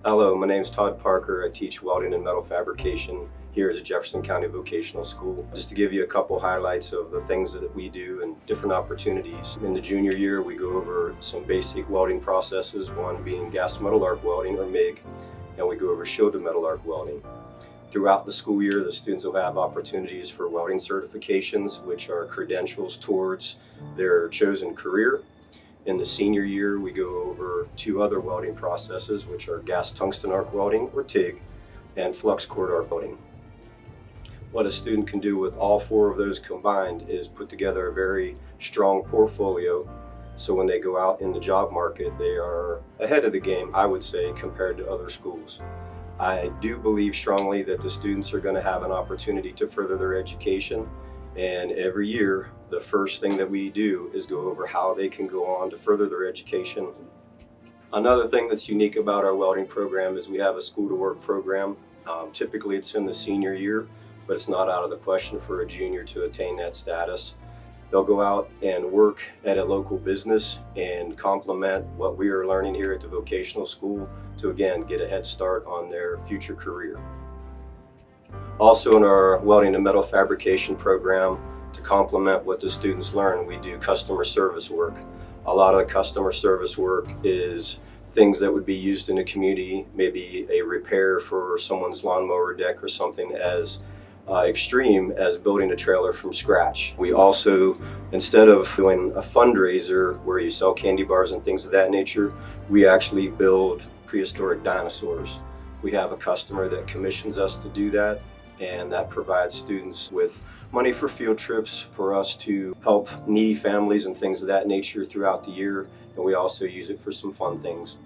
Hello, my name is Todd Parker. I teach welding and metal fabrication here at the Jefferson County Vocational School. Just to give you a couple highlights of the things that we do and different opportunities. In the junior year, we go over some basic welding processes, one being gas metal arc welding or MIG, and we go over shielded metal arc welding. Throughout the school year, the students will have opportunities for welding certifications, which are credentials towards their chosen career. In the senior year, we go over two other welding processes, which are gas tungsten arc welding, or TIG, and flux cord arc welding. What a student can do with all four of those combined is put together a very strong portfolio, so when they go out in the job market, they are ahead of the game, I would say, compared to other schools. I do believe strongly that the students are going to have an opportunity to further their education, and every year the first thing that we do is go over how they can go on to further their education. Another thing that's unique about our welding program is we have a school to work program. Typically it's in the senior year, but it's not out of the question for a junior to attain that status. They'll go out and work at a local business and complement what we are learning here at the vocational school to, again, get a head start on their future career. Also in our welding and metal fabrication program, to complement what the students learn, we do customer service work. A lot of customer service work is things that would be used in the community, maybe a repair for someone's lawnmower deck or something as extreme as building a trailer from scratch. We also, instead of doing a fundraiser where you sell candy bars and things of that nature, we actually build prehistoric dinosaurs. We have a customer that commissions us to do that, and that provides students with money for field trips for us to help needy families and things of that nature throughout the year, and we also use it for some fun things.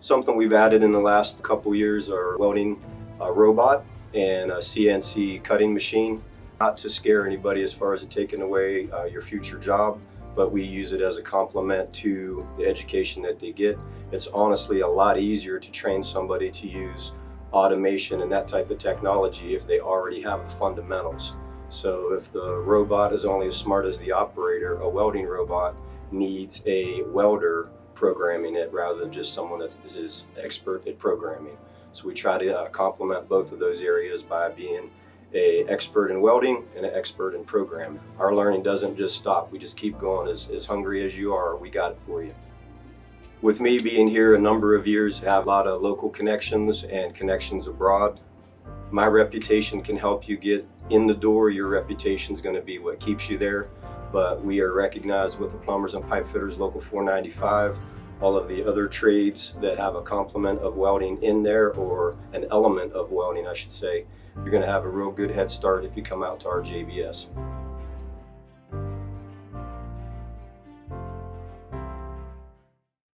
Something we've added in the last couple years are welding robot and a CNC cutting machine. Not to scare anybody as far as it taking away your future job, but we use it as a complement to the education that they get. It's honestly a lot easier to train somebody to use automation and that type of technology if they already have the fundamentals. So if the robot is only as smart as the operator, a welding robot needs a welder programming it rather than just someone that is expert at programming. So we try to complement both of those areas by being an expert in welding and an expert in programming. Our learning doesn't just stop, we just keep going. As hungry as you are, we got it for you. With me being here a number of years, I have a lot of local connections and connections abroad. My reputation can help you get in the door. Your reputation is going to be what keeps you there. But we are recognized with the Plumbers and Pipe Fitters Local 495. All of the other trades that have a complement of welding in there, or an element of welding, I should say, you're going to have a real good head start if you come out to our JVS.